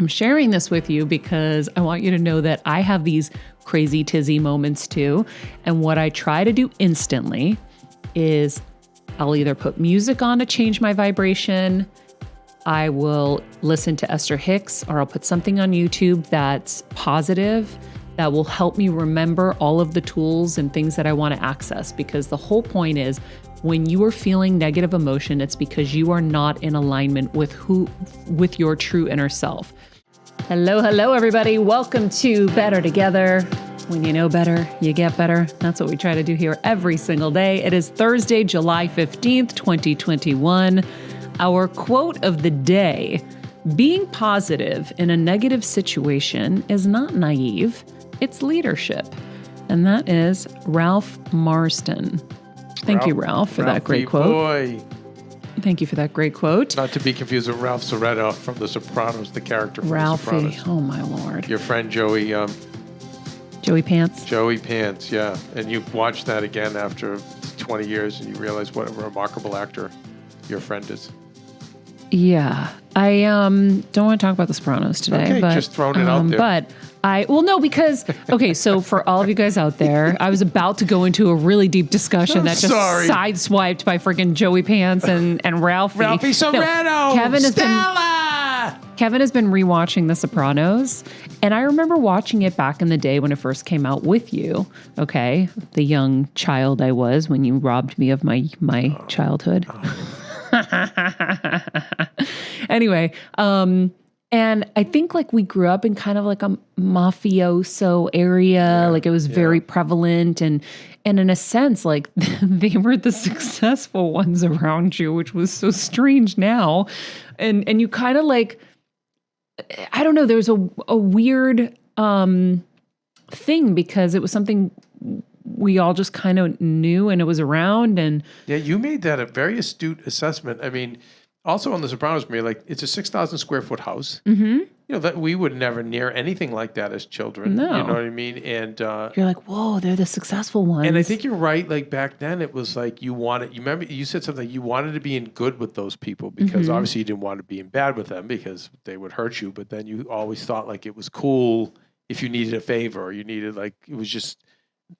I'm sharing this with you because I want you to know that I have these crazy tizzy moments too. And what I try to do instantly is I'll either put music on to change my vibration, I will listen to Esther Hicks, or I'll put something on YouTube that's positive that will help me remember all of the tools and things that I want to access. Because the whole point is when you are feeling negative emotion, it's because you are not in alignment with your true inner self. Hello, everybody. Welcome to Better Together. When you know better, you get better. That's what we try to do here every single day. It is Thursday, July 15th, 2021. Our quote of the day: being positive in a negative situation is not naive, it's leadership. And that is Ralph Marston. Thank you, Ralph, for that great quote. Boy. Thank you for that great quote. Not to be confused with Ralph Sorretto from The Sopranos, the character from Ralphie, The Sopranos. oh my Lord. Your friend Joey Pants. Joey Pants, yeah. And you watch that again after 20 years and you realize what a remarkable actor your friend is. Yeah. I don't want to talk about The Sopranos today. Okay, but, just throwing it out there. But because, okay, so for all of you guys out there, I was about to go into a really deep discussion that just sideswiped by freaking Joey Pants and Ralphie. Ralphie Sorretto! No, Kevin has been rewatching The Sopranos, and I remember watching it back in the day when it first came out with you, okay? The young child I was when you robbed me of my childhood. Anyway, and I think like we grew up in kind of like a mafioso area, like it was very prevalent, and in a sense, like they were the successful ones around you, which was so strange now. And you kind of like, I don't know, there was a weird thing because it was something we all just kind of knew and it was around. And yeah, you made that a very astute assessment. I mean, also on The Sopranos, Maria, like it's a 6,000 square foot house. Mm-hmm. You know, that we would never near anything like that as children. No. You know what I mean? And you're like, whoa, they're the successful ones. And I think you're right. Like back then it was like you remember you said something, you wanted to be in good with those people because obviously you didn't want to be in bad with them because they would hurt you. But then you always thought like it was cool if you needed a favor or you needed like,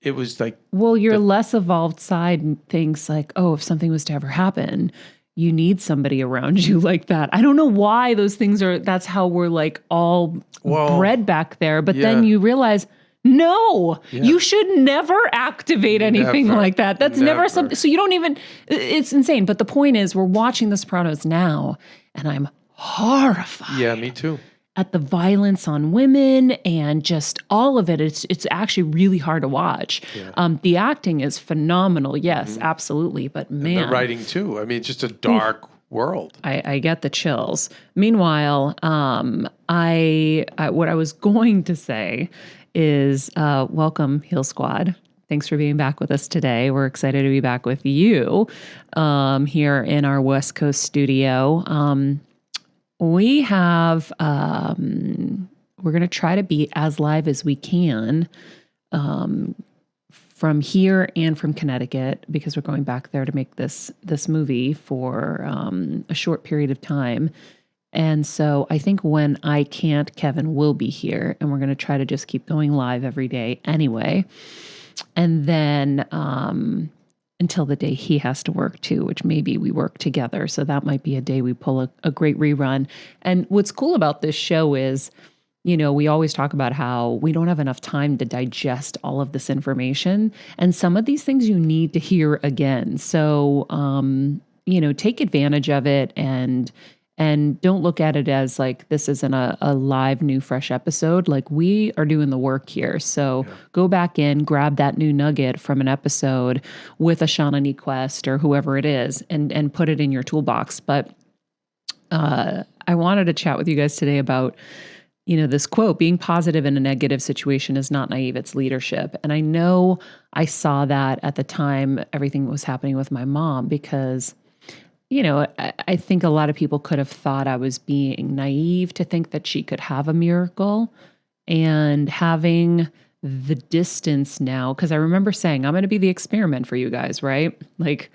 it was like. Well, your less evolved side thinks like, oh, if something was to ever happen, you need somebody around you like that. I don't know why those things that's how we're like all bred back there. But then you realize, no, you should never activate anything like that. That's never something. So you don't even, it's insane. But the point is we're watching The Sopranos now and I'm horrified. Yeah, me too. At the violence on women and just all of it. It's actually really hard to watch. Yeah. The acting is phenomenal. Yes, absolutely. But man. And the writing too. I mean, it's just a dark world. I get the chills. Meanwhile, what I was going to say is welcome, Heal Squad. Thanks for being back with us today. We're excited to be back with you here in our West Coast studio. We have, we're going to try to be as live as we can from here and from Connecticut because we're going back there to make this movie for a short period of time. And so I think when I can't, Kevin will be here and we're going to try to just keep going live every day anyway. And then until the day he has to work too, which maybe we work together. So that might be a day we pull a great rerun. And what's cool about this show is, you know, we always talk about how we don't have enough time to digest all of this information. And some of these things you need to hear again. So, you know, take advantage of it and don't look at it as like this isn't a live, new, fresh episode. Like we are doing the work here. So go back in, grab that new nugget from an episode with a Shawnee Quest or whoever it is and put it in your toolbox. But I wanted to chat with you guys today about, you know, this quote, being positive in a negative situation is not naive, it's leadership. And I know I saw that at the time everything was happening with my mom because, you know, I think a lot of people could have thought I was being naive to think that she could have a miracle. And having the distance now, because I remember saying, I'm going to be the experiment for you guys, right? Like,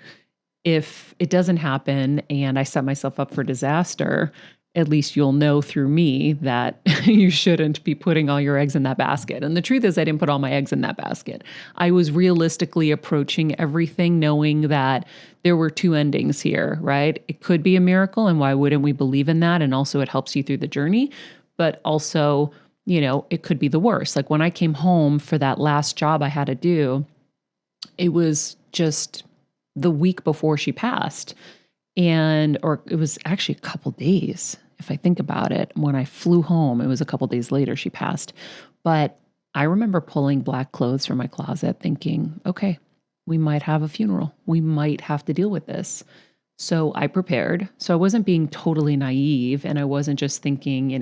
if it doesn't happen and I set myself up for disaster, at least you'll know through me that you shouldn't be putting all your eggs in that basket. And the truth is I didn't put all my eggs in that basket. I was realistically approaching everything knowing that there were two endings here, right? It could be a miracle, and why wouldn't we believe in that? And also it helps you through the journey, but also, it could be the worst. Like when I came home for that last job I had to do, it was just the week before she passed. Or it was actually a couple days, if I think about it. When I flew home, it was a couple days later she passed. But I remember pulling black clothes from my closet thinking, okay, we might have a funeral. We might have to deal with this. So I prepared. So I wasn't being totally naive, and I wasn't just thinking,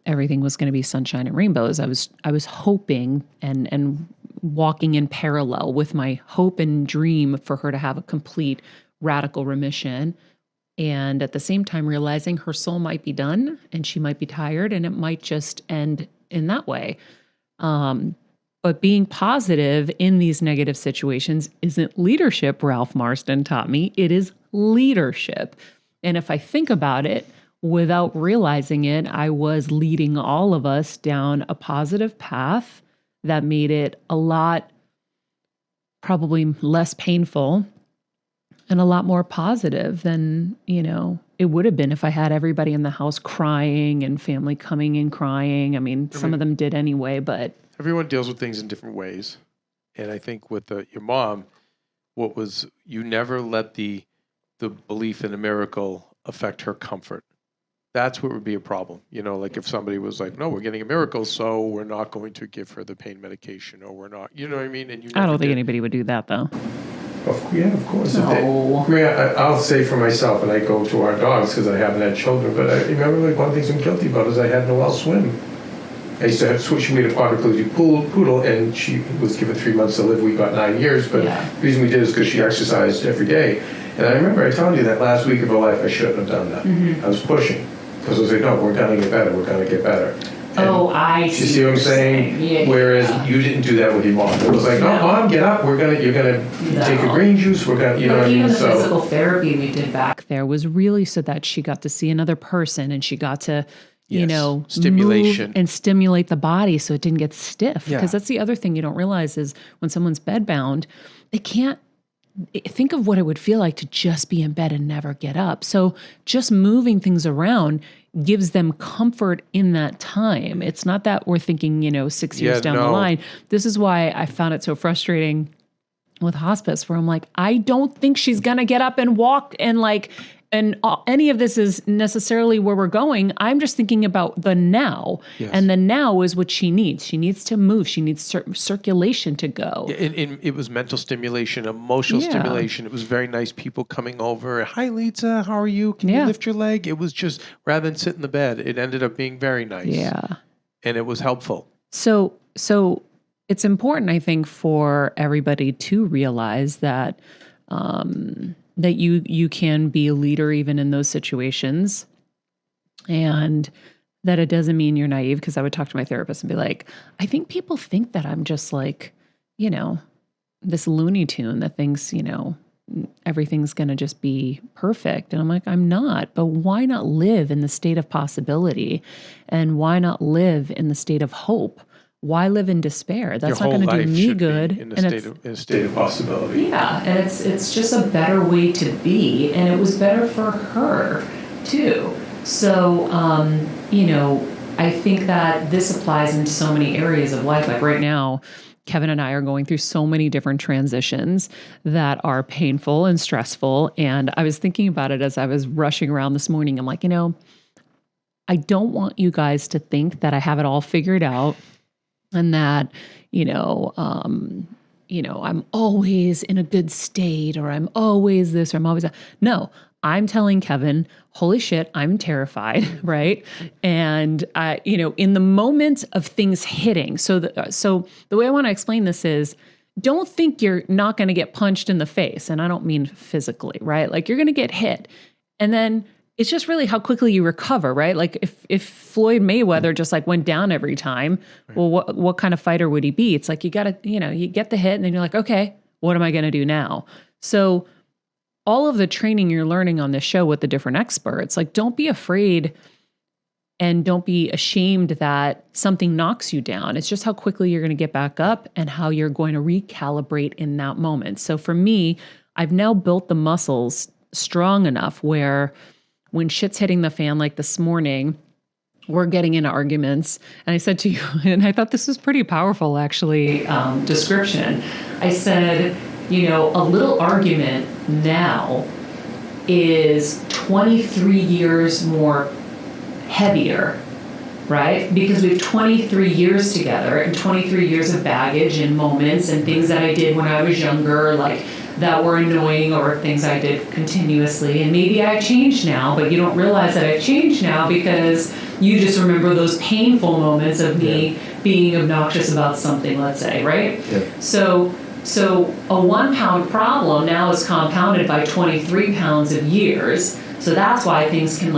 everything was going to be sunshine and rainbows. I was hoping and walking in parallel with my hope and dream for her to have a complete radical remission. And at the same time, realizing her soul might be done and she might be tired and it might just end in that way. But being positive in these negative situations isn't leadership, Ralph Marston taught me. It is leadership. And if I think about it, without realizing it, I was leading all of us down a positive path that made it a lot, probably less painful and a lot more positive than, it would have been if I had everybody in the house crying and family coming and crying. I mean, some of them did anyway, but... Everyone deals with things in different ways. And I think with your mom, you never let the belief in a miracle affect her comfort. That's what would be a problem. Like if somebody was like, no, we're getting a miracle, so we're not going to give her the pain medication, or we're not, you know what I mean? And I don't think anybody would do that, though. Of course. No. I'll say for myself, and I go to our dogs because I haven't had children, but I remember one of the things I'm guilty about is I had Noelle swim. I used to have switched me to quadriplegic poodle, and she was given 3 months to live. We got 9 years, but the reason we did is because she exercised every day. And I remember I telling you that last week of her life, I shouldn't have done that. Mm-hmm. I was pushing because I was like, no, we're going to get better. We're going to get better. And I see. You see what I'm saying? Yeah. Whereas you didn't do that with your mom. It was like, no, Mom, get up. You're gonna take a green juice. We're gonna, what I mean. Even the physical therapy we did back there was really so that she got to see another person and she got to, stimulation move and stimulate the body so it didn't get stiff. Because that's the other thing you don't realize is when someone's bedbound, they can't. Think of what it would feel like to just be in bed and never get up. So just moving things around gives them comfort in that time. It's not that we're thinking, 6 years down the line. This is why I found it so frustrating with hospice, where I'm like, I don't think she's going to get up and walk and any of this is necessarily where we're going. I'm just thinking about the now. Yes. And the now is what she needs. She needs to move. She needs circulation to go. Yeah, it was mental stimulation, emotional stimulation. It was very nice people coming over. Hi, Lisa. How are you? Can you lift your leg? It was just, rather than sit in the bed, it ended up being very nice. Yeah. And it was helpful. So it's important, I think, for everybody to realize that that you can be a leader even in those situations, and that it doesn't mean you're naive. Because I would talk to my therapist and be like, I think people think that I'm just like, this Looney Tune that thinks, everything's going to just be perfect. And I'm like, I'm not. But why not live in the state of possibility? And why not live in the state of hope? Why live in despair? That's not going to do me good. In a state of possibility. Yeah, and it's just a better way to be, and it was better for her too. So, I think that this applies into so many areas of life. Like right now, Keven and I are going through so many different transitions that are painful and stressful. And I was thinking about it as I was rushing around this morning. I'm like, I don't want you guys to think that I have it all figured out. And that, I'm always in a good state, or I'm always this, or I'm always that. No, I'm telling Keven, holy shit, I'm terrified, right? And, in the moment of things hitting. So the way I want to explain this is, don't think you're not going to get punched in the face. And I don't mean physically, right? Like you're going to get hit. And then it's just really how quickly you recover, right? Like if Floyd Mayweather just like went down every time, well, what kind of fighter would he be? It's like you got to, you get the hit and then you're like, okay, what am I going to do now? So all of the training you're learning on this show with the different experts, like, don't be afraid and don't be ashamed that something knocks you down. It's just how quickly you're going to get back up and how you're going to recalibrate in that moment. So for me, I've now built the muscles strong enough where when shit's hitting the fan, like this morning, we're getting into arguments. And I said to you, and I thought this was pretty powerful, actually, description. I said, a little argument now is 23 years more heavier, right? Because we have 23 years together and 23 years of baggage and moments and things that I did when I was younger, like that were annoying, or things I did continuously. And maybe I changed now, but you don't realize that I've changed now because you just remember those painful moments of me being obnoxious about something, let's say, right? Yeah. So a 1 pound problem now is compounded by 23 pounds of years. So that's why things can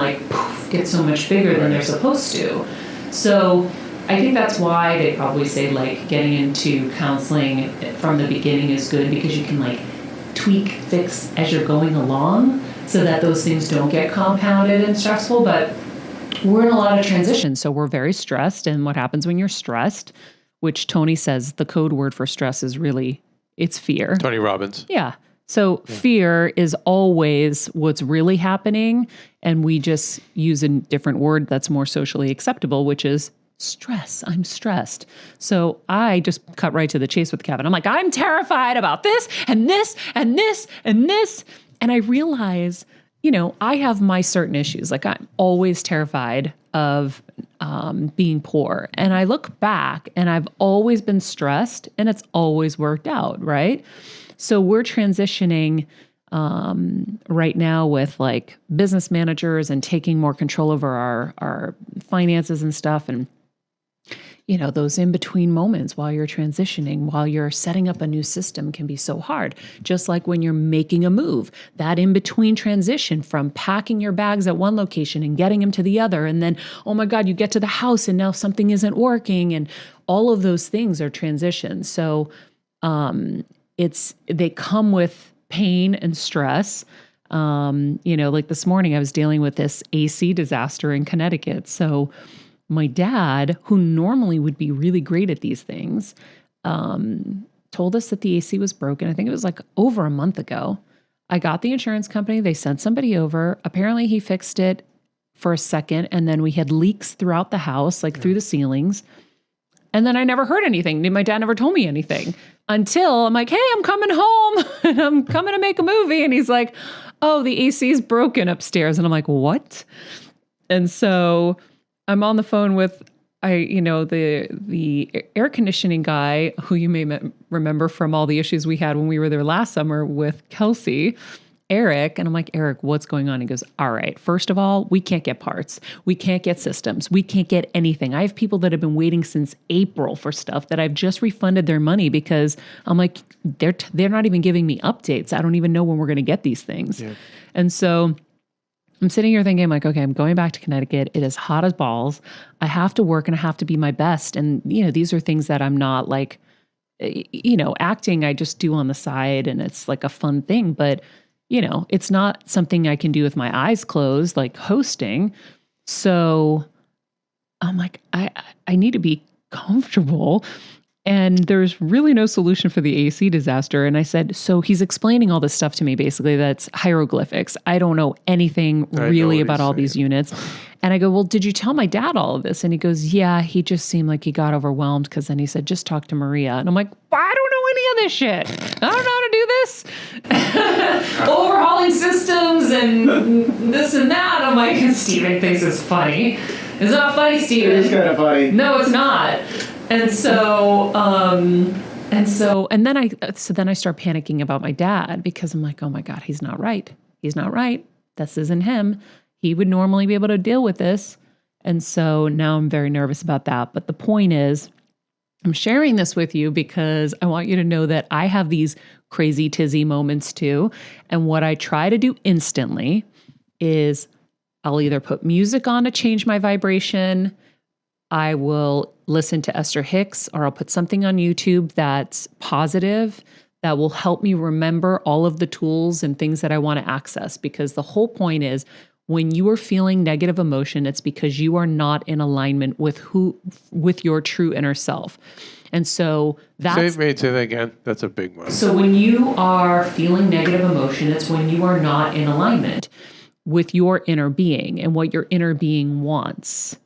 get so much bigger than they're supposed to. So I think that's why they probably say getting into counseling from the beginning is good, because you can tweak, fix as you're going along so that those things don't get compounded and stressful. But we're in a lot of transition. So we're very stressed. And what happens when you're stressed, which Tony says the code word for stress is really, it's fear. Tony Robbins. Yeah. So fear is always what's really happening. And we just use a different word that's more socially acceptable, which is stress. I'm stressed. So I just cut right to the chase with Kevin. I'm like, I'm terrified about this and this and this and this. And I realize, I have my certain issues. I'm always terrified of being poor. And I look back and I've always been stressed and it's always worked out, right? So we're transitioning right now with business managers and taking more control over our finances and stuff. And, those in-between moments while you're transitioning, while you're setting up a new system can be so hard. Just like when you're making a move, that in-between transition from packing your bags at one location and getting them to the other. And then, oh my God, you get to the house and now something isn't working. And all of those things are transitions. So they come with pain and stress. This morning I was dealing with this AC disaster in Connecticut. So my dad, who normally would be really great at these things, told us that the AC was broken. I think it was over a month ago. I got the insurance company. They sent somebody over. Apparently he fixed it for a second. And then we had leaks throughout the house, through the ceilings. And then I never heard anything. My dad never told me anything until I'm like, hey, I'm coming home and I'm coming to make a movie. And he's like, oh, the AC is broken upstairs. And I'm like, what? And so I'm on the phone with, the air conditioning guy, who you may remember from all the issues we had when we were there last summer with Kelsey, Eric. And I'm like, Eric, what's going on? He goes, all right, first of all, we can't get parts. We can't get systems. We can't get anything. I have people that have been waiting since April for stuff that I've just refunded their money because I'm like, they're not even giving me updates. I don't even know when we're going to get these things. Yeah. And so I'm sitting here thinking, okay, I'm going back to Connecticut. It is hot as balls. I have to work and I have to be my best. And, these are things that I'm not acting, I just do on the side and it's a fun thing. But, it's not something I can do with my eyes closed, like hosting. So I'm like, I need to be comfortable. And there's really no solution for the AC disaster. And I said, so he's explaining all this stuff to me, basically, that's hieroglyphics. I don't know anything really about all these units. And I go, well, did you tell my dad all of this? And he goes, yeah, he just seemed like he got overwhelmed because then he said, just talk to Maria. And I'm like, I don't know any of this shit. I don't know how to do this. Overhauling systems and this and that. I'm like, Steven thinks it's funny. It's not funny, Steven. It is kind of funny. No, it's not. And so then I start panicking about my dad because I'm like, oh my God, he's not right. He's not right. This isn't him. He would normally be able to deal with this. And so now I'm very nervous about that. But the point is, I'm sharing this with you because I want you to know that I have these crazy tizzy moments too. And what I try to do instantly is I'll either put music on to change my vibration. I will listen to Esther Hicks, or I'll put something on YouTube that's positive, that will help me remember all of the tools and things that I want to access. Because the whole point is, when you are feeling negative emotion, it's because you are not in alignment with your true inner self. And so that's... Say that again. That's a big one. So when you are feeling negative emotion, it's when you are not in alignment with your inner being and what your inner being wants.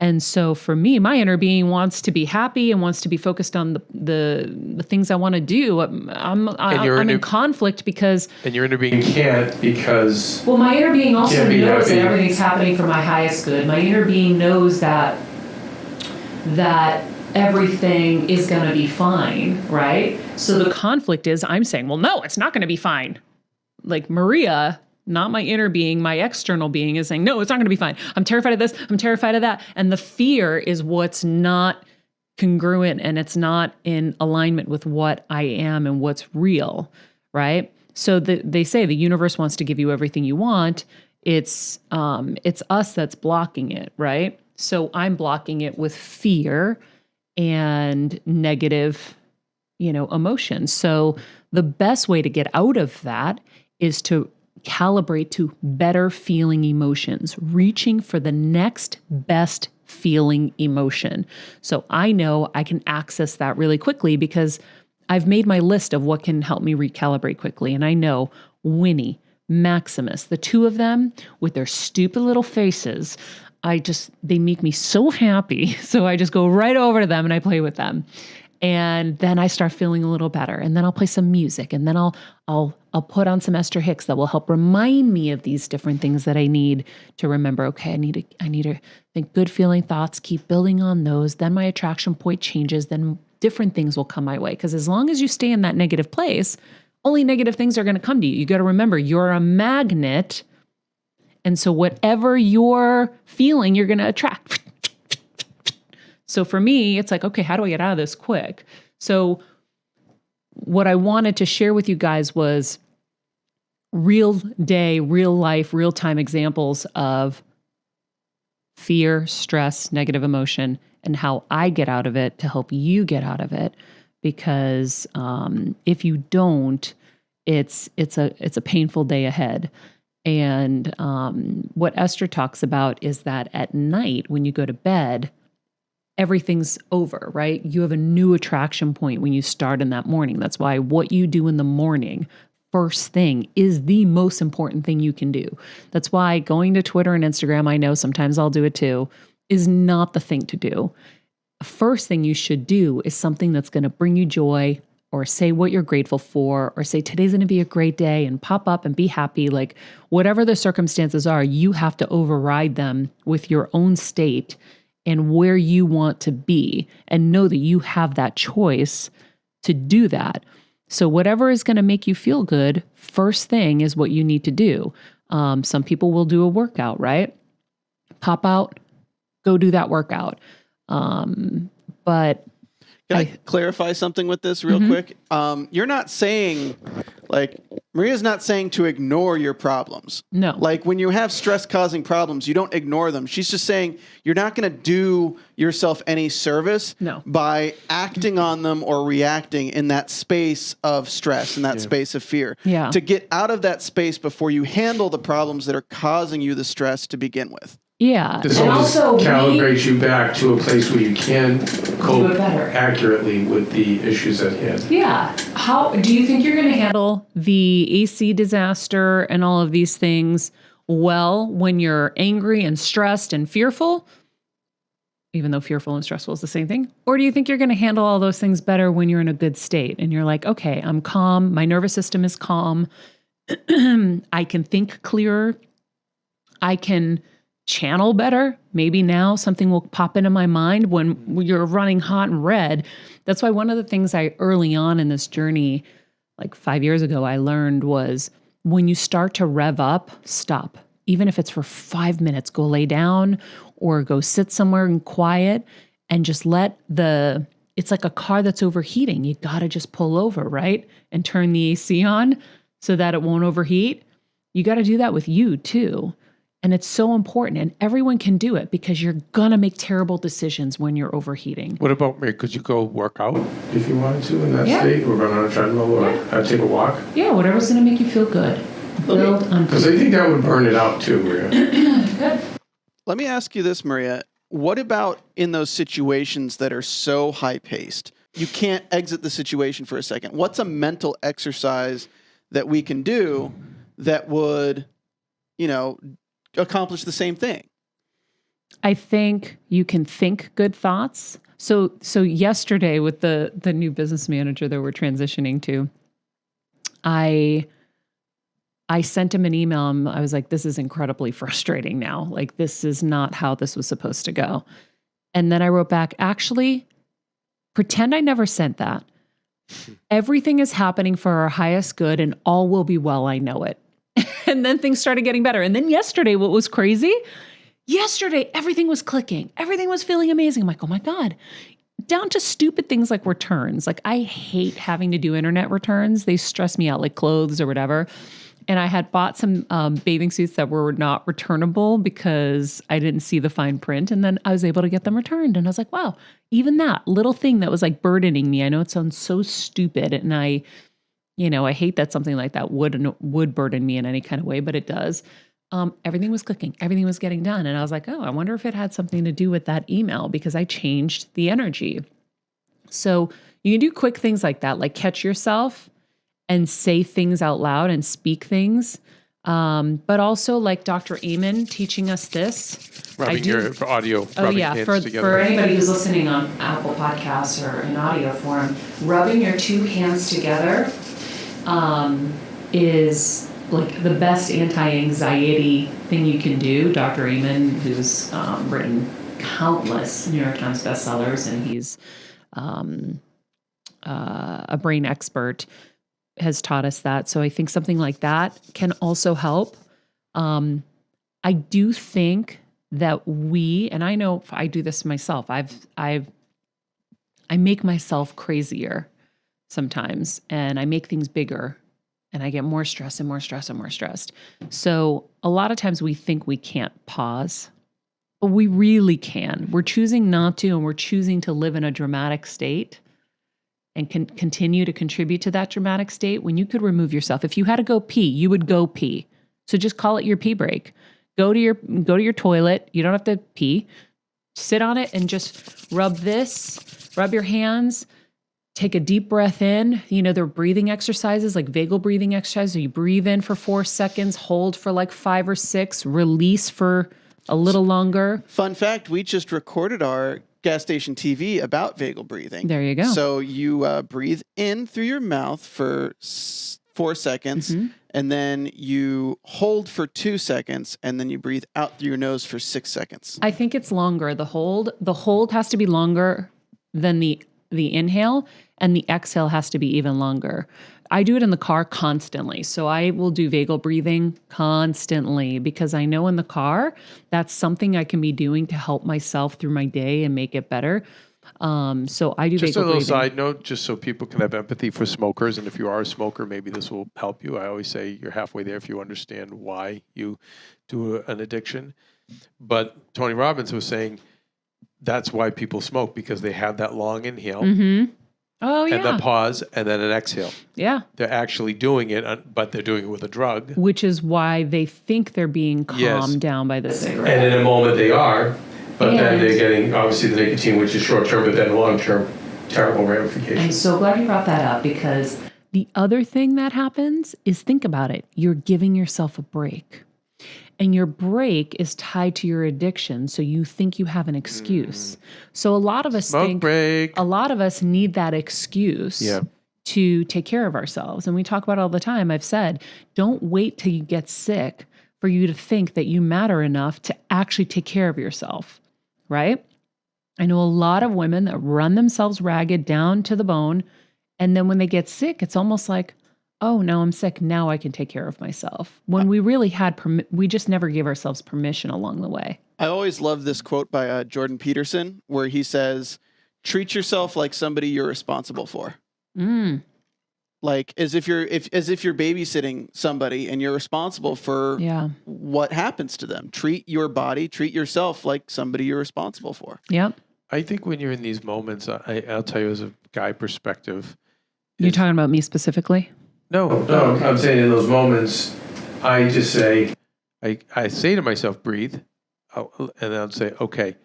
And so for me, my inner being wants to be happy and wants to be focused on the things I want to do. I'm in conflict because... And your inner being can't because... Well, my inner being also knows that everything's happening for my highest good. My inner being knows that everything is going to be fine, right? So the conflict is, I'm saying, well, no, it's not going to be fine. Like Maria... Not my inner being, my external being is saying, no, it's not going to be fine. I'm terrified of this. I'm terrified of that. And the fear is what's not congruent and it's not in alignment with what I am and what's real, right? So they say the universe wants to give you everything you want. It's us that's blocking it, right? So I'm blocking it with fear and negative, emotions. So the best way to get out of that is to calibrate to better feeling emotions, reaching for the next best feeling emotion. So I know I can access that really quickly because I've made my list of what can help me recalibrate quickly. And I know Winnie, Maximus, the two of them with their stupid little faces, they make me so happy. So I just go right over to them and I play with them. And then I start feeling a little better. And then I'll play some music. And then I'll put on some Esther Hicks that will help remind me of these different things that I need to remember. Okay, I need to think good feeling thoughts, keep building on those. Then my attraction point changes. Then different things will come my way. Because as long as you stay in that negative place, only negative things are going to come to you. You got to remember, you're a magnet. And so whatever you're feeling, you're going to attract. So for me, it's like, okay, how do I get out of this quick? So what I wanted to share with you guys was real day, real life, real time examples of fear, stress, negative emotion, and how I get out of it to help you get out of it. Because if you don't, it's a painful day ahead. And what Esther talks about is that at night when you go to bed, everything's over, right? You have a new attraction point when you start in that morning. That's why what you do in the morning, first thing, is the most important thing you can do. That's why going to Twitter and Instagram, I know sometimes I'll do it too, is not the thing to do. First thing you should do is something that's going to bring you joy, or say what you're grateful for, or say today's going to be a great day, and pop up and be happy. Like whatever the circumstances are, you have to override them with your own state and where you want to be, and know that you have that choice to do that. So whatever is going to make you feel good, first thing is what you need to do. Some people will do a workout, right? Pop out, go do that workout. But can I clarify something with this real quick? You're not saying, Maria's not saying to ignore your problems. No. Like when you have stress-causing problems, you don't ignore them. She's just saying you're not going to do yourself any service by acting on them or reacting in that space of stress, in that space of fear. Yeah. To get out of that space before you handle the problems that are causing you the stress to begin with. Yeah. This also calibrates you back to a place where you can cope accurately with the issues at hand. Yeah. How do you think you're going to handle the AC disaster and all of these things well when you're angry and stressed and fearful? Even though fearful and stressful is the same thing? Or do you think you're going to handle all those things better when you're in a good state and you're like, okay, I'm calm. My nervous system is calm. I can think clearer. I can channel better. Maybe now something will pop into my mind when you're running hot and red. That's why one of the things I early on in this journey, like 5 years ago, I learned was when you start to rev up, stop. Even if it's for 5 minutes, go lay down or go sit somewhere and quiet and just it's like a car that's overheating. You got to just pull over, right? And turn the AC on so that it won't overheat. You got to do that with you too. And it's so important, and everyone can do it because you're going to make terrible decisions when you're overheating. What about me? Could you go work out if you wanted to in that state, or run on a treadmill, or take a walk? Yeah, whatever's going to make you feel good. Because I think that would burn it out too, Maria. Good. Let me ask you this, Maria. What about in those situations that are so high-paced? You can't exit the situation for a second. What's a mental exercise that we can do that would, accomplish the same thing? I think you can think good thoughts. So yesterday with the new business manager that we're transitioning to, I sent him an email and I was like, this is incredibly frustrating now. Like, this is not how this was supposed to go. And then I wrote back, actually, pretend I never sent that. Everything is happening for our highest good and all will be well. I know it. And then things started getting better. And then yesterday, what was crazy? Yesterday, everything was clicking. Everything was feeling amazing. I'm like, oh my God. Down to stupid things like returns. Like, I hate having to do internet returns. They stress me out, like clothes or whatever. And I had bought some bathing suits that were not returnable because I didn't see the fine print. And then I was able to get them returned. And I was like, wow, even that little thing that was like burdening me. I know it sounds so stupid. And I hate that something like that would burden me in any kind of way, but it does. Everything was clicking. Everything was getting done. And I was like, oh, I wonder if it had something to do with that email because I changed the energy. So you can do quick things like that, like catch yourself and say things out loud and speak things. But also like Dr. Amen teaching us this. Rubbing your audio. Oh yeah, for anybody who's listening on Apple Podcasts or in audio form, rubbing your two hands together is like the best anti-anxiety thing you can do. Dr. Amen, who's written countless New York Times bestsellers, and he's a brain expert, has taught us that. So I think something like that can also help. I do think that and I know I do this myself. I make myself crazier sometimes, and I make things bigger, and I get more stressed and more stressed and more stressed. So a lot of times we think we can't pause, but we really can. We're choosing not to, and we're choosing to live in a dramatic state and can continue to contribute to that dramatic state when you could remove yourself. If you had to go pee, you would go pee. So just call it your pee break. Go to your toilet. You don't have to pee. Sit on it and just rub your hands, take a deep breath in. There are breathing exercises like vagal breathing exercises. So you breathe in for 4 seconds, hold for like 5 or 6, release for a little longer. Fun fact, we just recorded our gas station TV about vagal breathing. There you go. So you breathe in through your mouth for 4 seconds, and then you hold for 2 seconds, and then you breathe out through your nose for 6 seconds. I think it's longer. The hold has to be longer than the inhale, and the exhale has to be even longer. I do it in the car constantly. So I will do vagal breathing constantly because I know in the car, that's something I can be doing to help myself through my day and make it better. So I do vagal breathing. Just a little side note, just so people can have empathy for smokers. And if you are a smoker, maybe this will help you. I always say you're halfway there if you understand why you do an addiction. But Tony Robbins was saying that's why people smoke, because they have that long inhale. Mm-hmm. Oh, yeah. And then pause, and then an exhale. Yeah. They're actually doing it, but they're doing it with a drug. Which is why they think they're being calmed down by the cigarette. And in a moment they are, but then they're getting, obviously, the nicotine, which is short-term, but then long-term, terrible ramifications. I'm so glad you brought that up, because the other thing that happens is, think about it, you're giving yourself a break. And your break is tied to your addiction, so you think you have an excuse. So a lot of us a lot of us need that excuse to take care of ourselves. And we talk about it all the time. I've said, don't wait till you get sick for you to think that you matter enough to actually take care of yourself, right? I know a lot of women that run themselves ragged down to the bone, and then when they get sick, it's almost like, oh, now I'm sick. Now I can take care of myself. When we really had, we just never gave ourselves permission along the way. I always love this quote by Jordan Peterson, where he says, treat yourself like somebody you're responsible for. like as if you're babysitting somebody and you're responsible for what happens to them. Treat your body, treat yourself like somebody you're responsible for. Yep. I think when you're in these moments, I'll tell you as a guy perspective. You're talking about me specifically? No, okay. I'm saying in those moments, I just say, I say to myself, breathe, and then I'll say, okay,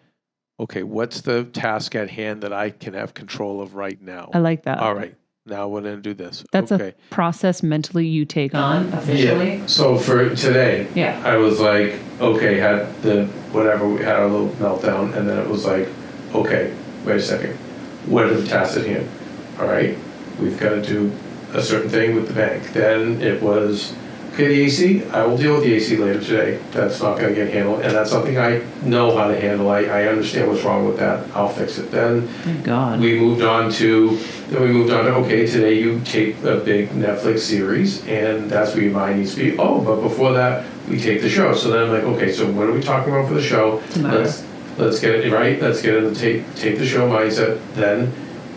what's the task at hand that I can have control of right now? I like that. All right, now we're going to do this. That's a process mentally you take on officially. Yeah. So for today, I was like, okay, we had a little meltdown, and then it was like, okay, wait a second, what are the tasks at hand? All right, we've got to do a certain thing with the bank. Then it was, okay, the AC, I will deal with the AC later today. That's not going to get handled. And that's something I know how to handle. I understand what's wrong with that. I'll fix it. Then we moved on to, okay, today you tape a big Netflix series, and that's where your mind needs to be. Oh, but before that, we tape the show. So then I'm like, okay, so what are we talking about for the show? Let's get it right. Let's get in the tape the show mindset. Then,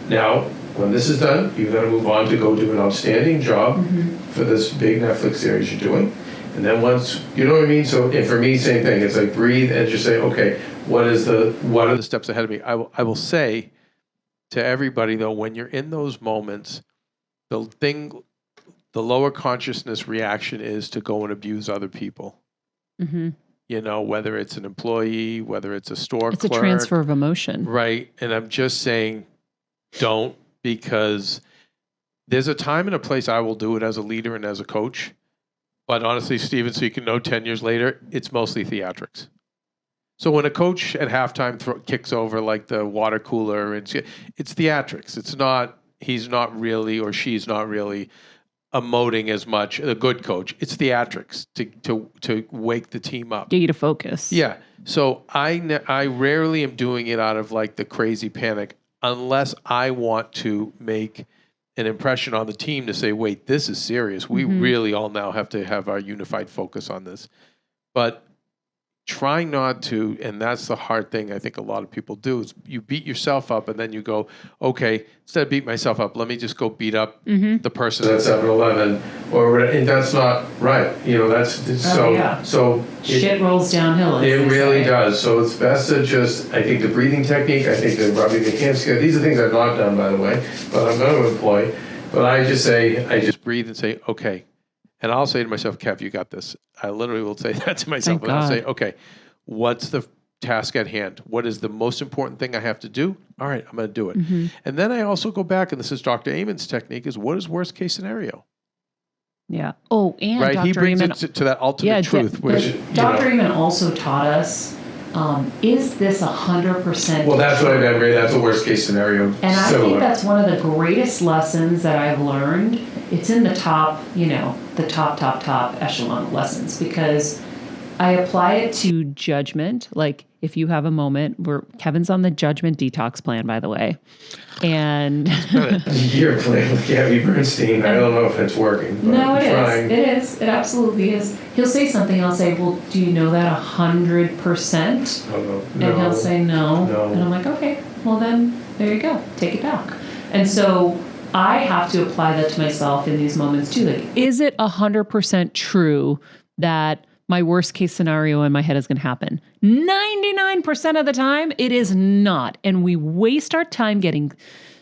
now, when this is done, you're going to move on to go do an outstanding job for this big Netflix series you're doing. And then once, you know what I mean? So, and for me, same thing. It's like breathe and just say, okay, what are the steps ahead of me? I will say to everybody, though, when you're in those moments, the lower consciousness reaction is to go and abuse other people. Mm-hmm. You know, whether it's an employee, whether it's a store clerk. It's a transfer of emotion. Right. And I'm just saying, don't, because there's a time and a place I will do it as a leader and as a coach. But honestly, Steven, so you can know 10 years later, it's mostly theatrics. So when a coach at halftime kicks over like the water cooler, it's theatrics. It's not, he's not really or she's not really emoting as much. A good coach, it's theatrics to wake the team up, get you to focus. Yeah. So I rarely am doing it out of like the crazy panic, unless I want to make an impression on the team to say, wait, this is serious. We really all now have to have our unified focus on this. But trying not to, and that's the hard thing I think a lot of people do, is you beat yourself up and then you go, okay, instead of beat myself up, let me just go beat up the person at 7-Eleven, and that's not right. You know, so shit rolls downhill. It really does. So it's best to just, I think the breathing technique, I think the rubbing the hands together, these are things I've not done, by the way, but I'm going to employ. But I just breathe and say, okay. And I'll say to myself, Kev, you got this. I literally will say that to myself. I'll say, okay, what's the task at hand? What is the most important thing I have to do? All right, I'm going to do it. And then I also go back, and this is Dr. Amon's technique, is what is worst case scenario? Yeah. Oh, and right? Dr. He brings Amon, it to that ultimate truth. Which Dr. Amon also taught us, is this 100%? Well, that's what I meant. That's a worst case scenario. And I think that's one of the greatest lessons that I've learned. It's in the top, the top echelon lessons, because I apply it to judgment. Like if you have a moment where Kevin's on the judgment detox plan, by the way. And a year plan with Gabby Bernstein. I don't know if it's working. But no, it is. It is. It absolutely is. He'll say something and I'll say, well, do you know that 100%? No. And he'll say no. And I'm like, okay, well then there you go. Take it back. And so I have to apply that to myself in these moments too. Like, is it 100% true that my worst case scenario in my head is going to happen? 99% of the time, it is not. And we waste our time getting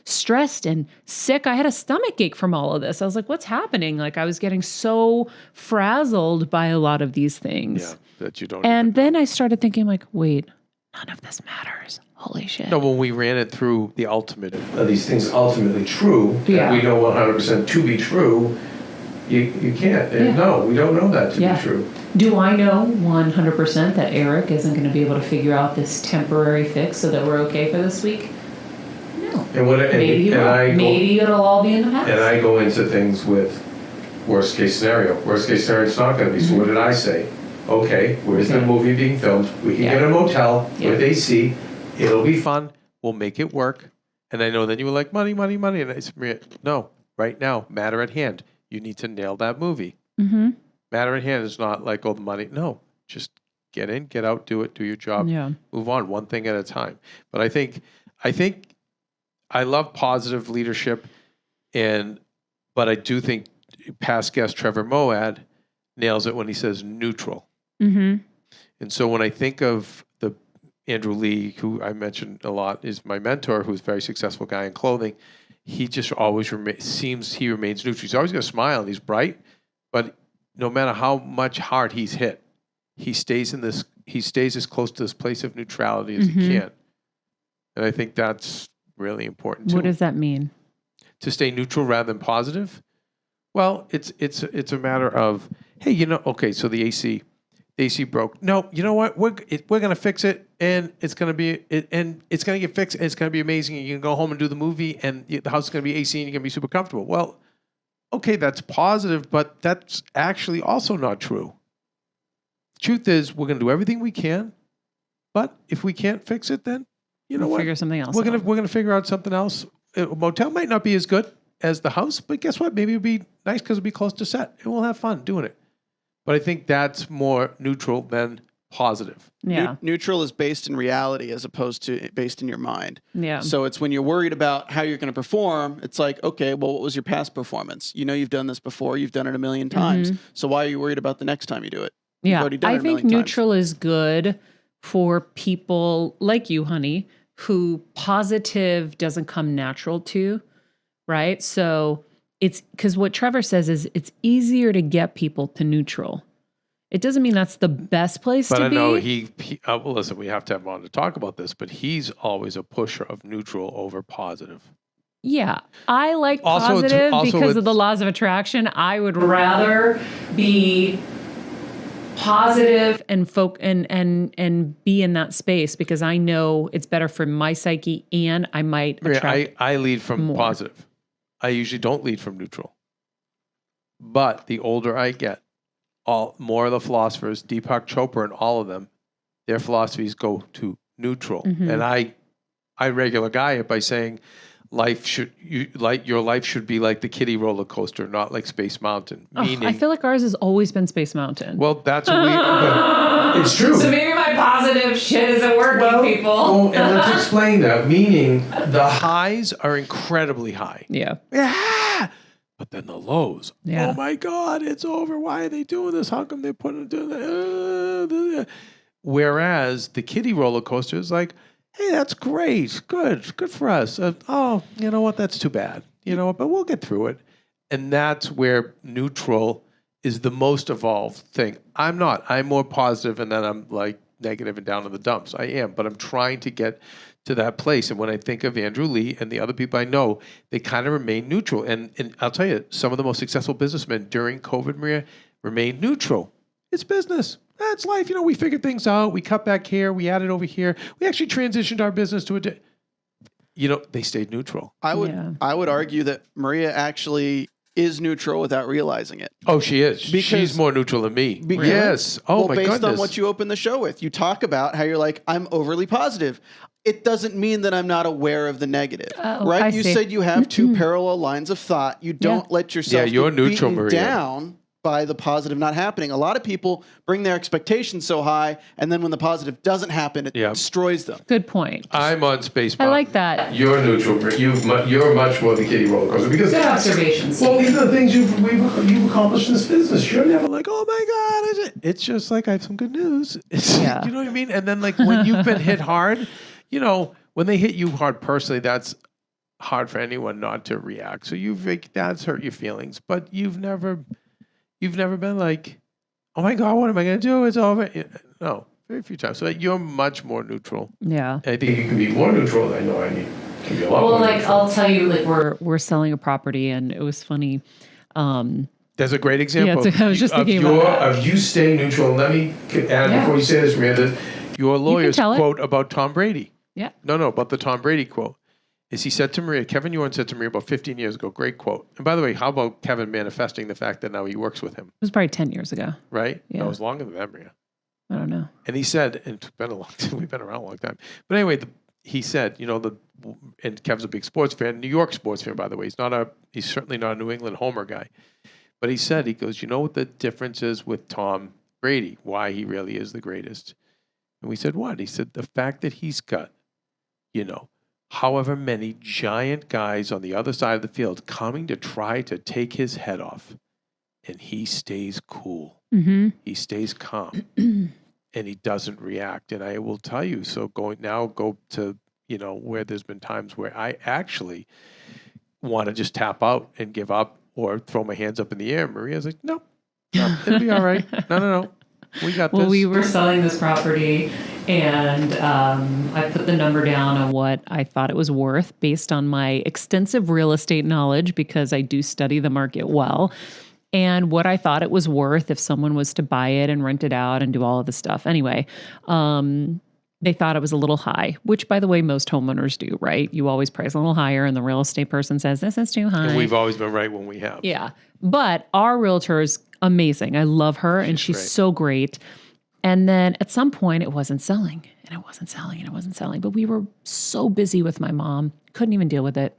stressed and sick. I had a stomach ache from all of this. I was like, what's happening? Like I was getting so frazzled by a lot of these things. Yeah, that you don't. And then I started thinking like, wait, none of this matters. Holy shit. No, when we ran it through the ultimate, are these things ultimately true? Yeah. We know 100% to be true. You can't. Yeah. No, we don't know that to be true. Do I know 100% that Eric isn't going to be able to figure out this temporary fix so that we're okay for this week? No. Maybe it'll all be in the past. And I go into things with worst case scenario. Worst case scenario, it's not going to be. So what did I say? Okay, where's the movie being filmed? We can get a motel with AC. It'll be fun. We'll make it work. And I know then you were like, money. And I said, Maria, no, right now, matter at hand. You need to nail that movie. Mm-hmm. Matter at hand is not like, oh, the money. No, just get in, get out, do it, do your job, move on, one thing at a time. But I think I love positive leadership, and But I do think past guest Trevor Moad nails it when he says neutral. Mm-hmm. And so when I think of the Andrew Lee, who I mentioned a lot, is my mentor, who's a very successful guy in clothing. He just always remains neutral. He's always going to smile and he's bright, but no matter how much hard he's hit, he stays as close to this place of neutrality as he can. And I think that's really important too. What does that mean? To stay neutral rather than positive? Well, it's a matter of, hey, okay, so the AC broke. No, you know what? We're gonna fix it, and it's gonna get fixed, and it's gonna be amazing. And you can go home and do the movie, and the house is gonna be AC, and you're gonna be super comfortable. Well, okay, that's positive, but that's actually also not true. The truth is, we're gonna do everything we can, but if we can't fix it, then we'll figure something else. We're gonna figure out something else. A motel might not be as good as the house, but guess what? Maybe it'll be nice because it'll be close to set, and we'll have fun doing it. But I think that's more neutral than positive. Yeah. Neutral is based in reality as opposed to based in your mind. Yeah. So it's when you're worried about how you're going to perform, it's like, okay, well, what was your past performance? You've done this before. You've done it a million times. So why are you worried about the next time you do it? Yeah. I think neutral is good for people like you, honey, who positive doesn't come natural to, right? So it's because what Trevor says is it's easier to get people to neutral. It doesn't mean that's the best place to be. But I know well, listen, we have to have him on to talk about this, but he's always a pusher of neutral over positive. Yeah. I like positive because of the laws of attraction. I would rather be positive and be in that space because I know it's better for my psyche and I might attract I lead from more. Positive. I usually don't lead from neutral. But the older I get, more of the philosophers, Deepak Chopra and all of them, their philosophies go to neutral. And I regular guy it by saying your life should be like the kiddie roller coaster, not like Space Mountain. Meaning, I feel like ours has always been Space Mountain. Well, that's what it's true. So maybe my positive shit isn't working, people. Well, and let's explain that. Meaning the highs are incredibly high. Yeah. But then the lows. Yeah. Oh my God, it's over. Why are they doing this? How come they're putting it doing that? Whereas the kiddie roller coaster is like, hey, that's great. Good for us. Oh, you know what? That's too bad. You know what? But we'll get through it. And that's where neutral is the most evolved thing. I'm not. I'm more positive, and then I'm like negative and down in the dumps. I am, but I'm trying to get to that place. And when I think of Andrew Lee and the other people I know, they kind of remain neutral. And I'll tell you, some of the most successful businessmen during COVID, Maria, remained neutral. It's business. That's life. We figured things out. We cut back here. We added over here. We actually transitioned our business to they stayed neutral. I would argue that Maria actually is neutral without realizing it. Oh, she is. She's more neutral than me. Yes. Oh, my goodness. Based on what you opened the show with, you talk about how you're like, I'm overly positive. It doesn't mean that I'm not aware of the negative, right? You said you have two parallel lines of thought. You don't let yourself you're get neutral, beaten Maria. down by the positive not happening. A lot of people bring their expectations so high, and then when the positive doesn't happen, it destroys them. Good point. I'm on Space Mountain. I like that. You're neutral. You're much more the kiddie roller coaster. Because good observations. Well, these are the things you've accomplished in this business. You're never like, oh my God. It's just like, I have some good news. You know what I mean? And then like when you've been hit hard, when they hit you hard personally, that's hard for anyone not to react. So that's hurt your feelings, but you've never been like, oh my God, what am I going to do? It's over. No, very few times. So you're much more neutral. Yeah. I think you can be more neutral. I know I need to be a lot more neutral. I'll tell you, we're selling a property, and it was funny. There's a great example. I was just thinking about of you staying neutral. Let me add before you say this, Miranda, your lawyer's quote about Tom Brady. Yeah. No, about the Tom Brady quote. Is he said to Maria, Keven Yorn said to Maria about 15 years ago, great quote. And by the way, how about Keven manifesting the fact that now he works with him? It was probably 10 years ago. Right? Yeah. No, it was longer than that, Maria. I don't know. And he said, and it's been a long time, we've been around a long time. But anyway, he said, and Kevin's a big sports fan, New York sports fan, by the way. He's certainly not a New England homer guy. But he goes, you know what the difference is with Tom Brady, why he really is the greatest? And we said, what? He said, the fact that he's got, however many giant guys on the other side of the field coming to try to take his head off. And he stays cool. Mm-hmm. He stays calm. And he doesn't react. And I will tell you, so go to, where there's been times where I actually want to just tap out and give up or throw my hands up in the air. Maria's like, no, it'll be all right. No. We got this. Well, we were selling this property, and I put the number down on what I thought it was worth based on my extensive real estate knowledge, because I do study the market well, and what I thought it was worth if someone was to buy it and rent it out and do all of the stuff. Anyway, they thought it was a little high, which, by the way, most homeowners do, right? You always price a little higher, and the real estate person says, this is too high. And we've always been right when we have. Yeah. But our realtor is amazing. I love her, and she's great. so great. And then at some point, it wasn't selling, and it wasn't selling, and it wasn't selling. But we were so busy with my mom, couldn't even deal with it.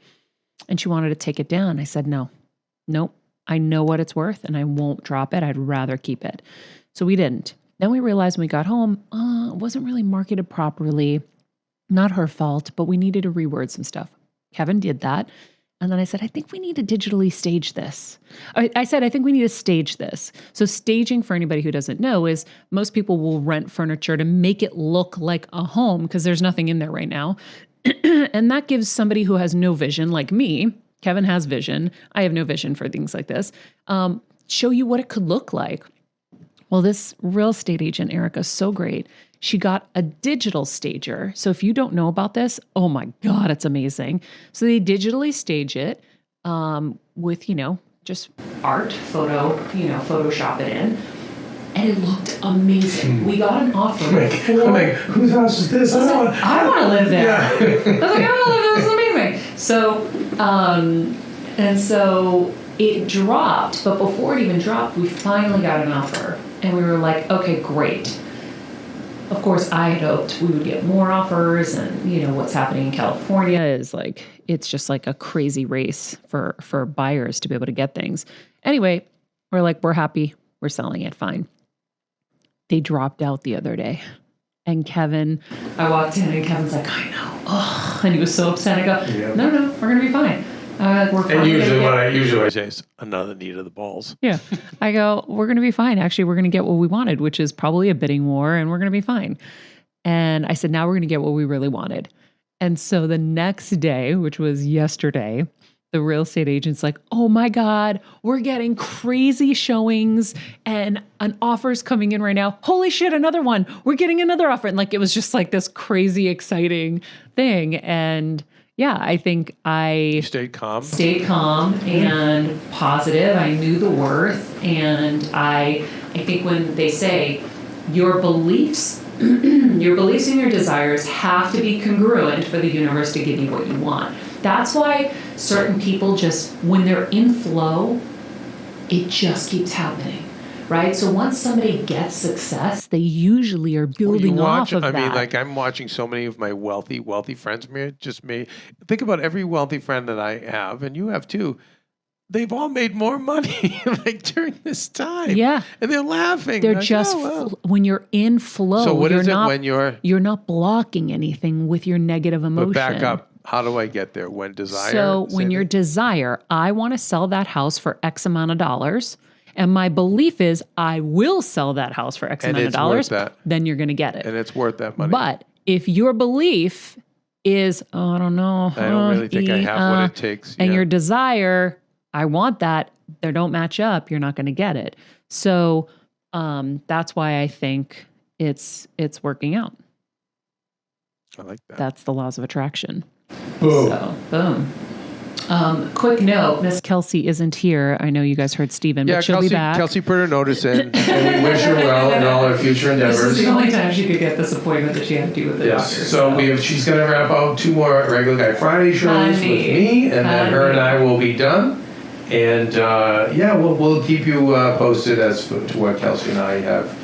And she wanted to take it down. I said, nope. I know what it's worth, and I won't drop it. I'd rather keep it. So we didn't. Then we realized when we got home, it wasn't really marketed properly. Not her fault, but we needed to reword some stuff. Kevin did that. And then I said, I think we need to digitally stage this. I said, I think we need to stage this. So staging, for anybody who doesn't know, is most people will rent furniture to make it look like a home because there's nothing in there right now. And that gives somebody who has no vision, like me, Kevin has vision, I have no vision for things like this, show you what it could look like. Well, this real estate agent, Erica, is so great. She got a digital stager. So if you don't know about this, oh my God, it's amazing. So they digitally stage it with, just art, Photoshop it in. And it looked amazing. We got an offer I'm like, whose house is this? I want to live there. Yeah. I was like, I want to live there. This is amazing. So it dropped, but before it even dropped, we finally got an offer. And we were like, okay, great. Of course, I had hoped we would get more offers, and what's happening in California is like, it's just like a crazy race for buyers to be able to get things. Anyway, we're like, we're happy. We're selling it. Fine. They dropped out the other day. And I walked in and Kevin's like, I know. Oh, and he was so upset. I go, no, we're going to be fine. We're fine. And usually what I say is another need of the balls. Yeah. I go, we're going to be fine. Actually, we're going to get what we wanted, which is probably a bidding war, and we're going to be fine. And I said, now we're going to get what we really wanted. And so the next day, which was yesterday, the real estate agent's like, oh my God, we're getting crazy showings and an offer's coming in right now. Holy shit, another one. We're getting another offer. And like, it was just like this crazy, exciting thing. And yeah, I think You stayed calm and positive. I knew the worth. And I think when they say your beliefs and your desires have to be congruent for the universe to give you what you want. That's why certain people just, when they're in flow, it just keeps happening, right? So once somebody gets success, they usually are building off of that. I mean, like I'm watching so many of my wealthy friends, think about every wealthy friend that I have, and you have too. They've all made more money like during this time. Yeah. And they're laughing. They're like, just, when you're in flow, so what is it when you're not blocking anything with your negative emotion. But back up. How do I get there? When desire? So when your desire, I want to sell that house for X amount of dollars, and my belief is I will sell that house for X amount of dollars, then you're going to get it. And it's worth that money. But if your belief is, I don't know. I don't really think I have what it takes. And your desire, I want that, they don't match up, you're not going to get it. So that's why I think it's working out. I like that. That's the laws of attraction. Boom. So, boom. Quick note, Miss Kelsey isn't here. I know you guys heard Steven, but she'll be back. Kelsey put her notice in, and we wish her well in all her future endeavors. This is the only time she could get this appointment that she had to do with the doctor. So she's going to wrap out 2 more Regular Guy Friday shows with me, and then her and I will be done. And we'll keep you posted as to what Kelsey and I have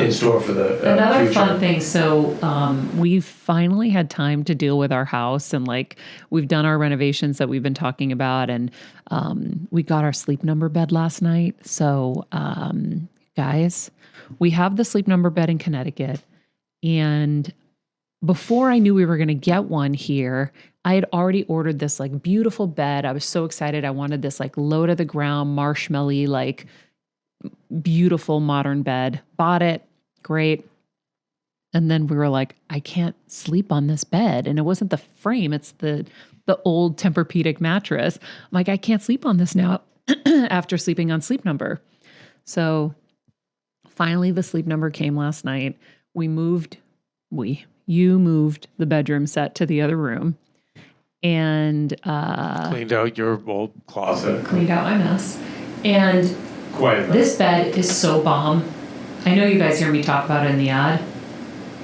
in store for the another future. fun thing. So we've finally had time to deal with our house, and we've done our renovations that we've been talking about, and we got our sleep number bed last night. So guys, we have the sleep number bed in Connecticut, and before I knew we were going to get one here, I had already ordered this like beautiful bed. I was so excited. I wanted this like low to the ground, marshmallowy, like beautiful modern bed. Bought it. Great. And then we were like, I can't sleep on this bed. And it wasn't the frame, it's the old Tempur-Pedic mattress. I'm like, I can't sleep on this now after sleeping on Sleep Number. So finally the Sleep Number came last night. You moved the bedroom set to the other room and cleaned out your old closet. Cleaned out my mess. And Quite this bed is so bomb. I know you guys hear me talk about it in the ad,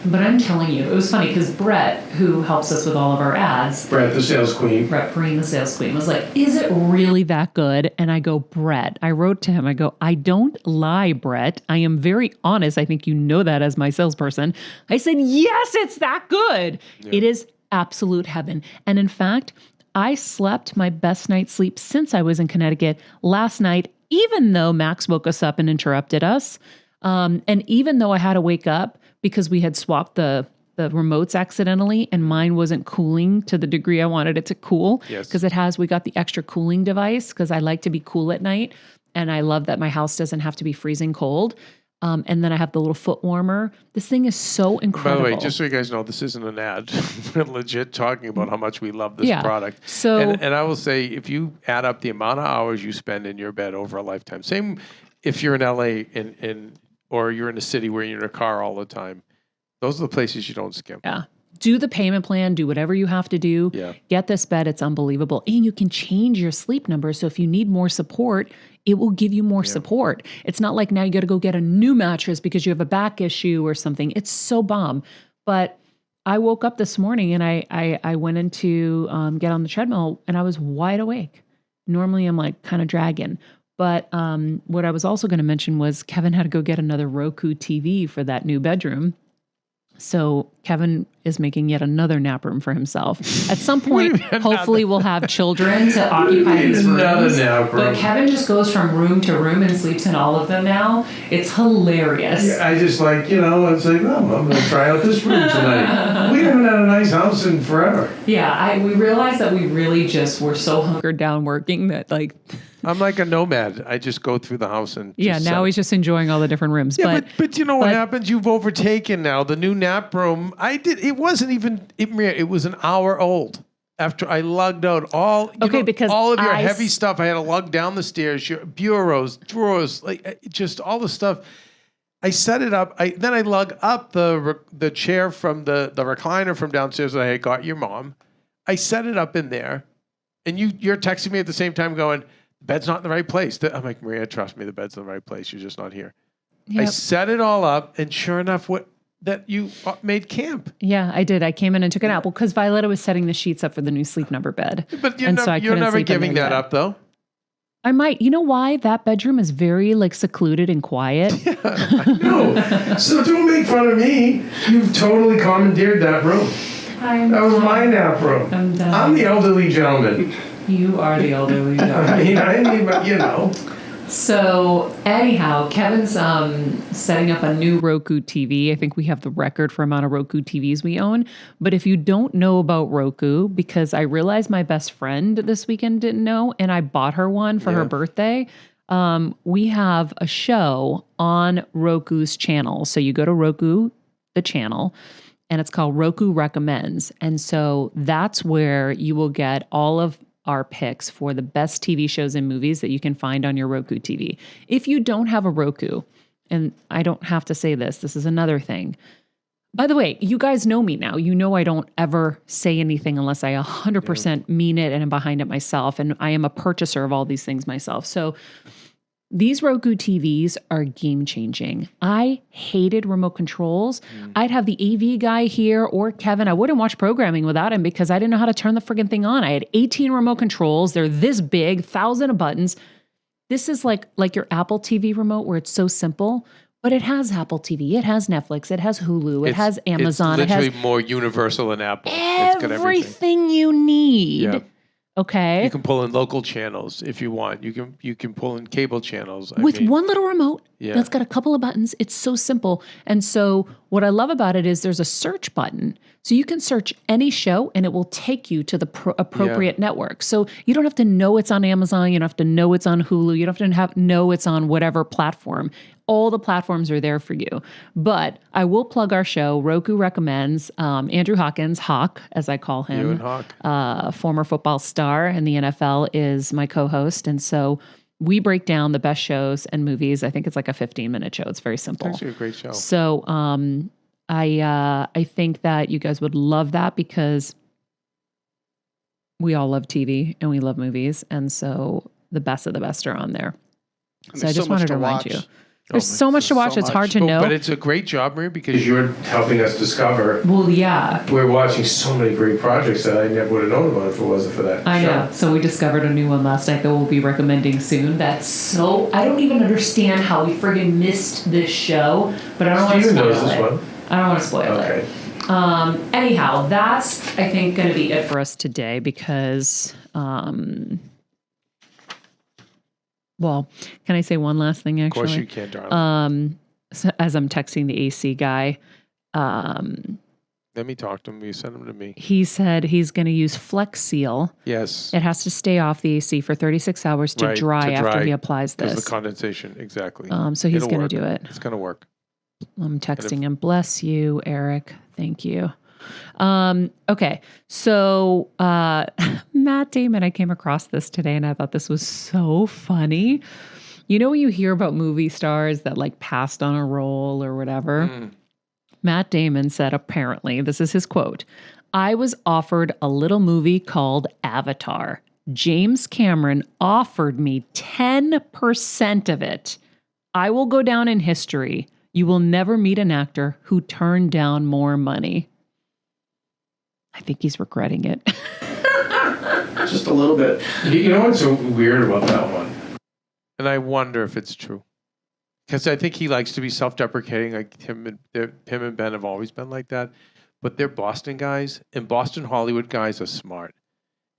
but I'm telling you, it was funny because Brett, who helps us with all of our ads, Brett, the sales queen, the sales queen, was like, is it really that good? And I go, Brett, I wrote to him, I go, I don't lie, Brett. I am very honest. I think you know that as my salesperson. I said, yes, it's that good. Yeah. It is absolute heaven. And in fact, I slept my best night's sleep since I was in Connecticut last night, even though Max woke us up and interrupted us. And even though I had to wake up because we had swapped the remotes accidentally and mine wasn't cooling to the degree I wanted it to cool. Yes. Because we got the extra cooling device because I like to be cool at night. And I love that my house doesn't have to be freezing cold. And then I have the little foot warmer. This thing is so incredible. By the way, just so you guys know, this isn't an ad. We're legit talking about how much we love this product. So, and I will say, if you add up the amount of hours you spend in your bed over a lifetime, same if you're in LA or you're in a city where you're in a car all the time, those are the places you don't skip. Yeah. Do the payment plan, do whatever you have to do. Yeah. Get this bed, it's unbelievable. And you can change your Sleep Number. So if you need more support, it will give you more support. It's not like now you got to go get a new mattress because you have a back issue or something. It's so bomb. But I woke up this morning and I went in to get on the treadmill and I was wide awake. Normally I'm like kind of dragging. But what I was also going to mention was Kevin had to go get another Roku TV for that new bedroom. So Kevin is making yet another nap room for himself. At some point, hopefully we'll have children to occupy these rooms. But Kevin just goes from room to room and sleeps in all of them now. It's hilarious. Yeah, I just like, it's like, I'm going to try out this room tonight. We haven't had a nice house in forever. Yeah, we realized that we really just were so hunkered down working that like... I'm like a nomad. I just go through the house and now he's just enjoying all the different rooms. Yeah, but you know what happens? You've overtaken now the new nap room. It wasn't even. It was an hour old after I lugged out because all of your heavy stuff. I had to lug down the stairs, your bureaus, drawers, like just all the stuff. I set it up. Then I lug up the chair from the recliner from downstairs that I had got your mom. I set it up in there, and you're texting me at the same time going, bed's not in the right place. I'm like, Maria, trust me, the bed's in the right place. You're just not here. Yep. I set it all up, and sure enough, that you made camp. Yeah, I did. I came in and took an apple because Violetta was setting the sheets up for the new Sleep Number bed. But you're never giving that up, though. I might. You know why? That bedroom is very secluded and quiet. Yeah, I know. So don't make fun of me. You've totally commandeered that room. That was my nap room. I'm the elderly gentleman. You are the elderly gentleman. So anyhow, Kevin's setting up a new Roku TV. I think we have the record for amount of Roku TVs we own. But if you don't know about Roku, because I realized my best friend this weekend didn't know, and I bought her one for her birthday, we have a show on Roku's channel. So you go to Roku, the channel, and it's called Roku Recommends. And so that's where you will get all of our picks for the best TV shows and movies that you can find on your Roku TV. If you don't have a Roku, and I don't have to say this is another thing. By the way, you guys know me now. You know I don't ever say anything unless I 100% mean it and am behind it myself. And I am a purchaser of all these things myself. So these Roku TVs are game changing. I hated remote controls. I'd have the AV guy here or Kevin. I wouldn't watch programming without him because I didn't know how to turn the friggin' thing on. I had 18 remote controls. They're this big, 1,000 of buttons. This is like your Apple TV remote where it's so simple, but it has Apple TV. It has Netflix. It has Hulu. It has Amazon. It's literally more universal than Apple. It's got everything you need. Yeah. Okay. You can pull in local channels if you want. You can pull in cable channels. With one little remote Yeah. And it's got a couple of buttons. It's so simple. And so what I love about it is there's a search button. So you can search any show and it will take you to the appropriate network. So you don't have to know it's on Amazon. You don't have to know it's on Hulu. You don't have to know it's on whatever platform. All the platforms are there for you. But I will plug our show. Roku recommends Andrew Hawkins, Hawk, as I call him. You and Hawk. Former football star in the NFL, is my co-host. And so we break down the best shows and movies. I think it's like a 15-minute show. It's very simple. It's actually a great show. So I think that you guys would love that because we all love TV and we love movies. And so the best of the best are on there. So I just wanted to remind you. There's so much to watch. It's hard to know. But it's a great job, Maria, because you're helping us discover. Well, yeah. We're watching so many great projects that I never would have known about if it wasn't for that I show. know. So we discovered a new one last night that we'll be recommending soon. That's so... I don't even understand how we friggin' missed this show, but I don't want to spoil knows this it. one. I don't want to spoil it. Anyhow, that's, I think, going to be it for us today because... well, can I say one last thing, actually? Of course you can, darling. So as I'm texting the AC guy, Let me talk to him. You send him to me. he said he's going to use Flex Seal. Yes. It has to stay off the AC for 36 hours to dry after he applies Because this. the condensation, exactly. So he's It'll going work. to do it. It's going to work. I'm texting him. Bless you, Eric. Thank you. Okay. So, Matt Damon, I came across this today and I thought this was so funny. You know, when you hear about movie stars that like passed on a role or whatever, Matt Damon said, apparently, this is his quote, "I was offered a little movie called Avatar. James Cameron offered me 10% of it. I will go down in history. You will never meet an actor who turned down more money." I think he's regretting it. Just a little bit. You know what's so weird about that one? And I wonder if it's true. Because I think he likes to be self-deprecating. Like him and Ben have always been like that. But they're Boston guys. And Boston Hollywood guys are smart.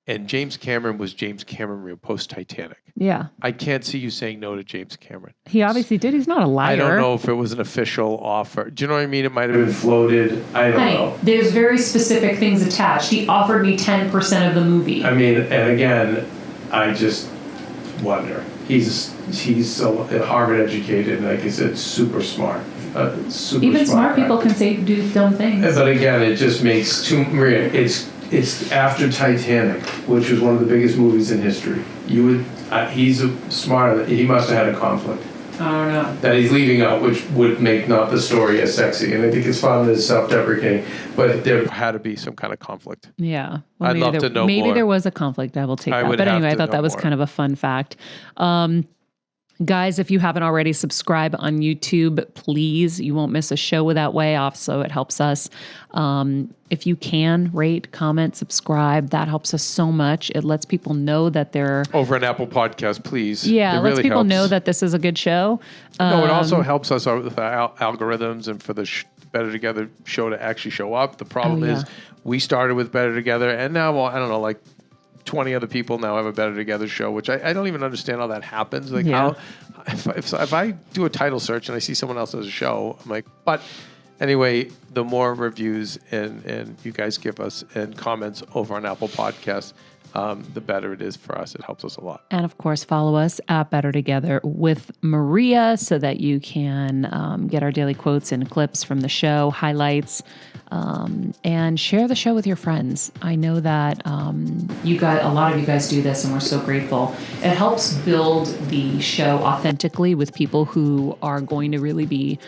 And James Cameron was James Cameron real post-Titanic. Yeah. I can't see you saying no to James Cameron. He obviously did. He's not a liar. I don't know if it was an official offer. Do you know what I mean? It might have been floated. I don't know. There's very specific things attached. He offered me 10% of the movie. I mean, and again, I just wonder. He's so Harvard educated, and like I said, super smart. Even smart people can do dumb things. But again, it just makes Maria. It's after Titanic, which was one of the biggest movies in history. He's smarter. He must have had a conflict. I don't know. That he's leaving out, which would make not the story as sexy. And I think it's fun that it's self-deprecating, but there had to be some kind of conflict. Yeah. Well, I'd love to know maybe more. there was a conflict. I will take that. But anyway, I thought that was kind of a fun fact. Guys, if you haven't already, subscribe on YouTube, please. You won't miss a show that way. Also, it helps us. If you can, rate, comment, subscribe. That helps us so much. It lets people know that they're... Over an Apple Podcast, please. Yeah, it it lets really people helps. know that this is a good show. No, it also helps us with our algorithms and for the Better Together show to actually show up. The problem is we started with Better Together, and now, well, I don't know, like 20 other people now have a Better Together show, which I don't even understand how that happens. Like how, if I do a title search and I see someone else has a show, I'm like, but anyway, the more reviews and you guys give us and comments over on Apple Podcasts, the better it is for us. It helps us a lot. And of course, follow us at Better Together with Maria so that you can get our daily quotes and clips from the show, highlights, and share the show with your friends. I know that a lot of you guys do this, and we're so grateful. It helps build the show authentically with people who are going to really be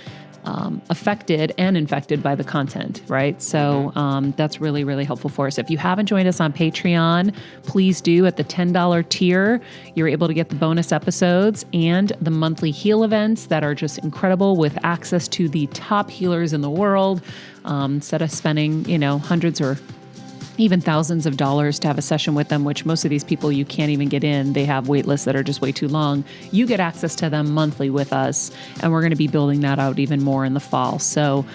affected and infected by the content, right? So that's really, really helpful for us. If you haven't joined us on Patreon, please do. At the $10 tier, you're able to get the bonus episodes and the monthly heal events that are just incredible with access to the top healers in the world. Instead of spending, hundreds or even thousands of dollars to have a session with them, which most of these people you can't even get in. They have wait lists that are just way too long. You get access to them monthly with us, and we're going to be building that out even more in the fall. So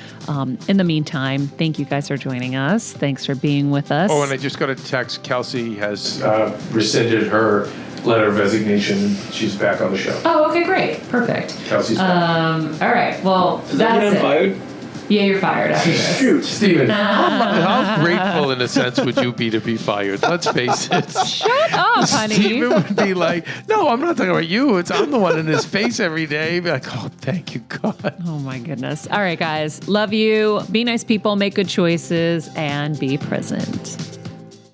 in the meantime, thank you guys for joining us. Thanks for being with us. Oh, and I just got a text. Kelsey has rescinded her letter of resignation, and she's back on the show. Oh, okay, great. Perfect. Kelsey's back. All right. Well, Does that mean I'm fired? Yeah, you're fired after this. Shoot, Steven. How grateful, in a sense, would you be to be fired? Let's face it. Shut up, honey. Steven would be like, no, I'm not talking about you. I'm the one in his face every day. Be like, oh, thank you, God. Oh, my goodness. All right, guys. Love you. Be nice people. Make good choices. And be present.